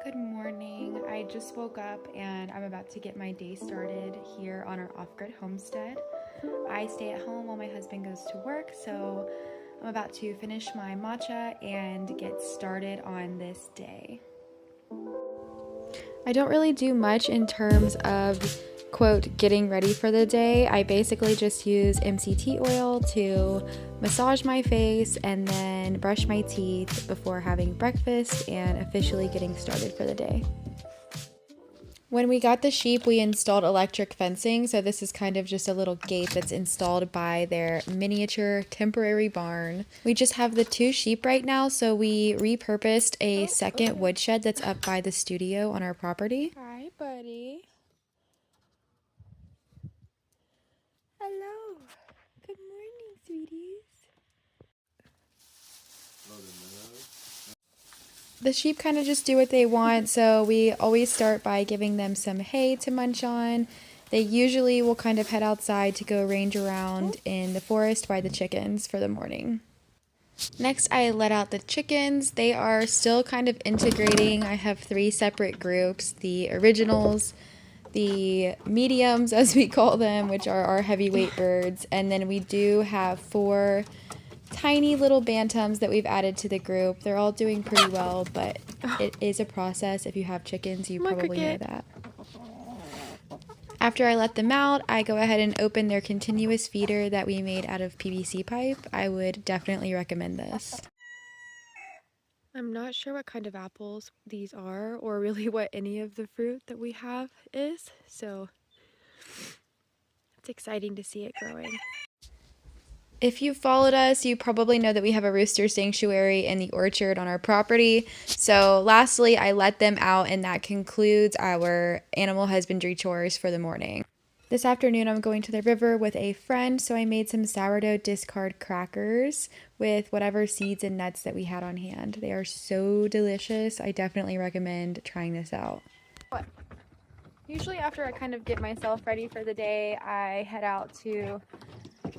Good morning. I just woke up and I'm about to get my day started here on our off-grid homestead. I stay at home while my husband goes to work, so I'm about to finish my matcha and get started on this day. I don't really do much in terms of, quote, getting ready for the day. I basically just use MCT oil to massage my face and then brush my teeth before having breakfast and officially getting started for the day. When we got the sheep, we installed electric fencing, so this is kind of just a little gate that's installed by their miniature temporary barn. We just have the 2 sheep right now, so we repurposed a second woodshed that's up by the studio on our property. Hi, buddy. Hello. Good morning, sweeties. The sheep kind of just do what they want, so we always start by giving them some hay to munch on. They usually will kind of head outside to go range around in the forest by the chickens for the morning. Next, I let out the chickens. They are still kind of integrating. I have 3 separate groups, the originals, the mediums, as we call them, which are our heavyweight birds, and then we do have 4 tiny little bantams that we've added to the group. They're all doing pretty well, but it is a process. If you have chickens, you probably know that. After I let them out, I go ahead and open their continuous feeder that we made out of PVC pipe. I would definitely recommend this. I'm not sure what kind of apples these are, or really what any of the fruit that we have is, so it's exciting to see it growing. If you followed us, you probably know that we have a rooster sanctuary in the orchard on our property. So lastly, I let them out, and that concludes our animal husbandry chores for the morning. This afternoon, I'm going to the river with a friend, so I made some sourdough discard crackers with whatever seeds and nuts that we had on hand. They are so delicious. I definitely recommend trying this out. Usually after I kind of get myself ready for the day, I head out to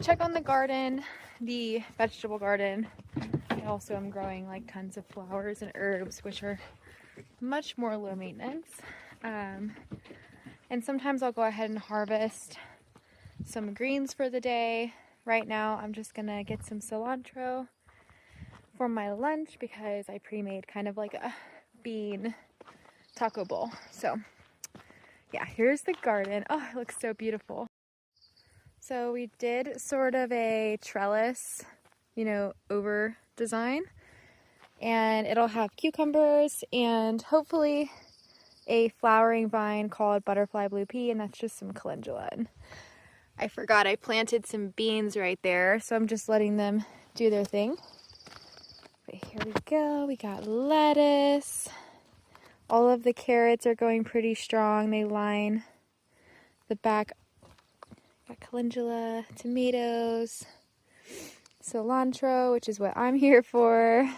check on the garden, the vegetable garden. I also am growing like tons of flowers and herbs, which are much more low maintenance. And sometimes I'll go ahead and harvest some greens for the day. Right now I'm just gonna get some cilantro for my lunch because I pre-made kind of like a bean taco bowl. So yeah, here's the garden. Oh, it looks so beautiful. So we did sort of a trellis, over design, and it'll have cucumbers and hopefully a flowering vine called butterfly blue pea, and that's just some calendula. And I forgot I planted some beans right there, so I'm just letting them do their thing. But here we go, we got lettuce. All of the carrots are going pretty strong. They line the back. Got calendula, tomatoes, cilantro, which is what I'm here for.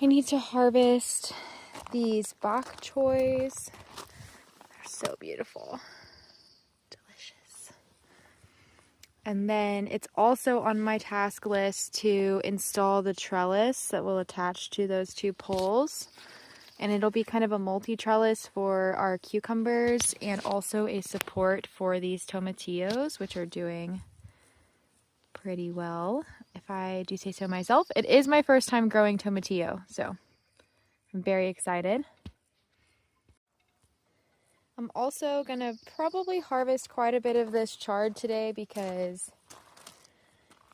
I need to harvest these bok choys. They're so beautiful. Delicious. And then it's also on my task list to install the trellis that will attach to those 2 poles. And it'll be kind of a multi-trellis for our cucumbers and also a support for these tomatillos, which are doing pretty well, if I do say so myself. It is my first time growing tomatillo, so I'm very excited. I'm also gonna probably harvest quite a bit of this chard today because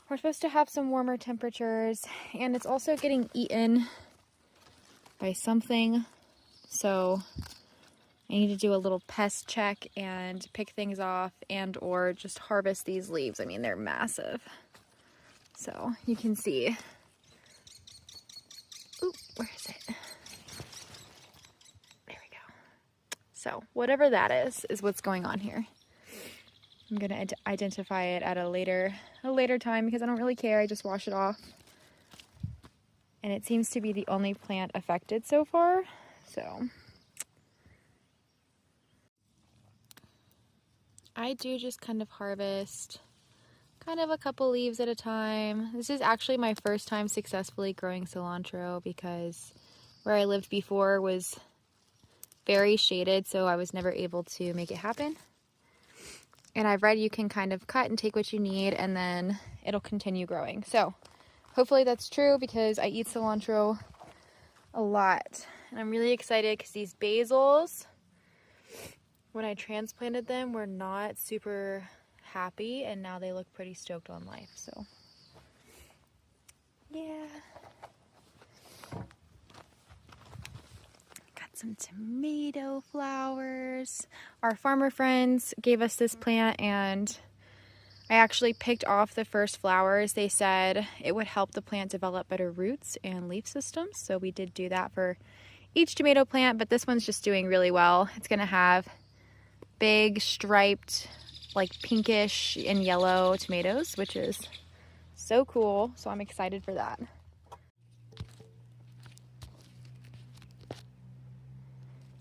we're supposed to have some warmer temperatures, and it's also getting eaten by something, so I need to do a little pest check and pick things off and or just harvest these leaves. I mean, they're massive. So you can see. Ooh, where is it? There we go. So whatever that is what's going on here. I'm gonna identify it at a later time because I don't really care. I just wash it off. And it seems to be the only plant affected so far, so. I do just kind of harvest kind of a couple leaves at a time. This is actually my first time successfully growing cilantro because where I lived before was very shaded, so I was never able to make it happen. And I've read you can kind of cut and take what you need and then it'll continue growing. So hopefully that's true because I eat cilantro a lot. And I'm really excited because these basils, when I transplanted them, were not super happy and now they look pretty stoked on life. So yeah. Got some tomato flowers. Our farmer friends gave us this plant and I actually picked off the first flowers. They said it would help the plant develop better roots and leaf systems. So we did do that for each tomato plant, but this one's just doing really well. It's gonna have big striped, like pinkish and yellow tomatoes, which is so cool. So I'm excited for that.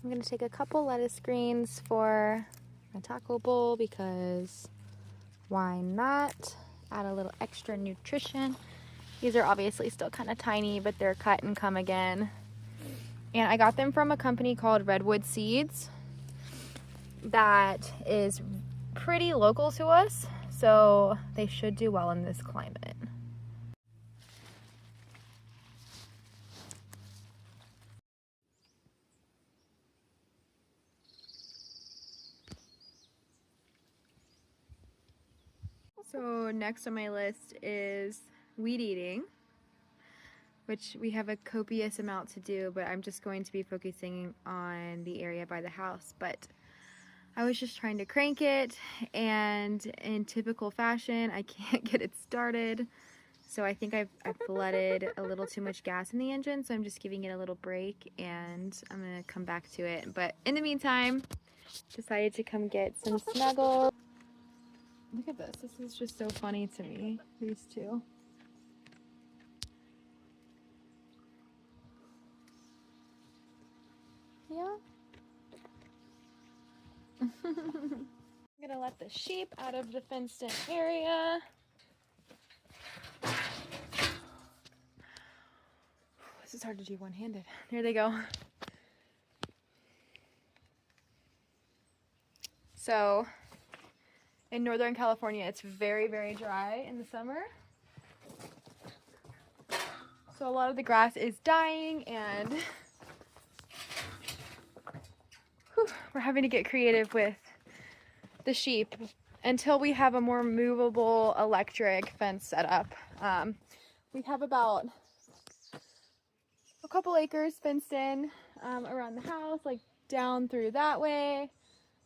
I'm gonna take a couple lettuce greens for my taco bowl because why not? Add a little extra nutrition. These are obviously still kind of tiny, but they're cut and come again. And I got them from a company called Redwood Seeds that is pretty local to us, so they should do well in this climate. So next on my list is weed eating, which we have a copious amount to do, but I'm just going to be focusing on the area by the house. But I was just trying to crank it, and in typical fashion, I can't get it started. So I think I've flooded a little too much gas in the engine, so I'm just giving it a little break, and I'm gonna come back to it. But in the meantime, decided to come get some Snuggles. Look at this. This is just so funny to me, these two. Yeah. I'm gonna let the sheep out of the fenced-in area. This is hard to do one-handed. There they go. So, in Northern California, it's very, very dry in the summer. So a lot of the grass is dying and we're having to get creative with the sheep until we have a more movable electric fence set up. We have about a couple acres fenced in around the house, like down through that way,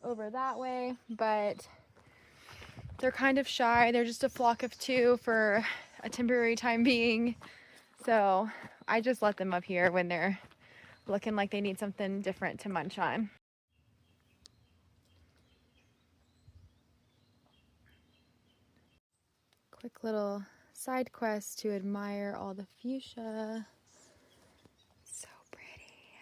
over that way, but they're kind of shy. They're just a flock of two for a temporary time being. So I just let them up here when they're looking like they need something different to munch on. Quick little side quest to admire all the fuchsia. So pretty.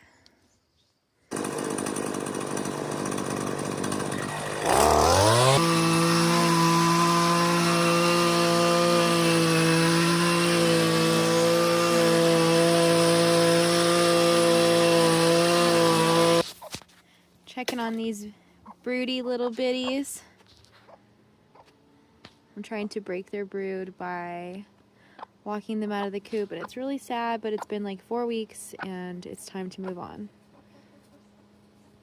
Checking on these broody little bitties. I'm trying to break their brood by walking them out of the coop, but it's really sad, but it's been like 4 weeks and it's time to move on.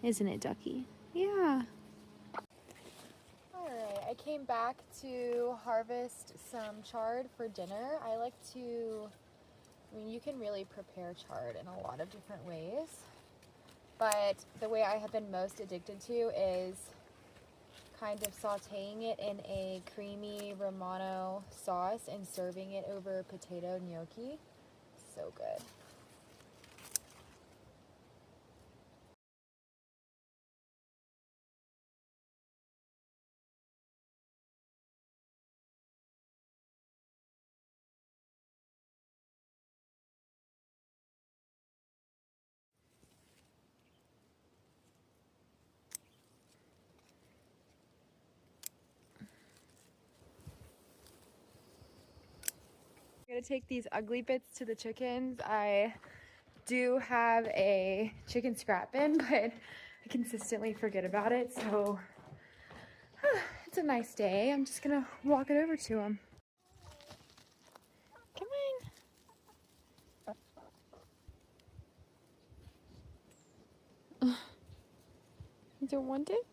Isn't it, Ducky? Yeah. Alright, I came back to harvest some chard for dinner. I like to, you can really prepare chard in a lot of different ways, but the way I have been most addicted to is kind of sauteing it in a creamy Romano sauce and serving it over potato gnocchi. So good. I'm gonna take these ugly bits to the chickens. I do have a chicken scrap bin, but I consistently forget about it, so it's a nice day. I'm just gonna walk it over to him. Come on. You don't want it?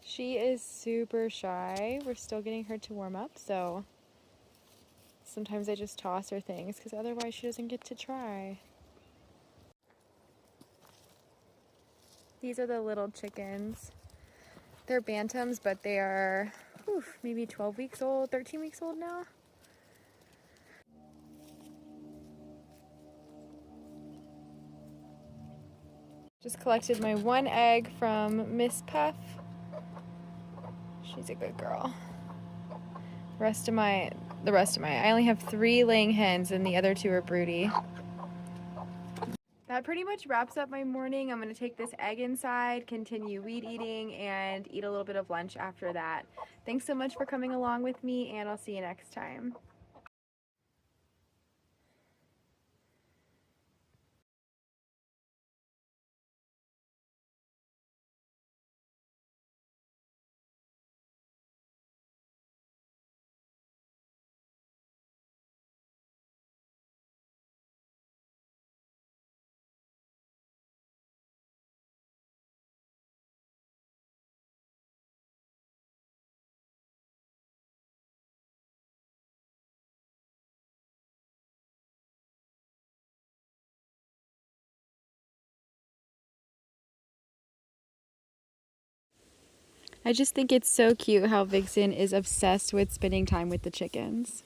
She is super shy. We're still getting her to warm up, so sometimes I just toss her things because otherwise she doesn't get to try. These are the little chickens. They're bantams, but they are maybe 12 weeks old, 13 weeks old now. Just collected my one egg from Miss Puff. She's a good girl. The rest of my, I only have 3 laying hens and the other 2 are broody. That pretty much wraps up my morning. I'm gonna take this egg inside, continue weed eating, and eat a little bit of lunch after that. Thanks so much for coming along with me, and I'll see you next time. I just think it's so cute how Vixen is obsessed with spending time with the chickens.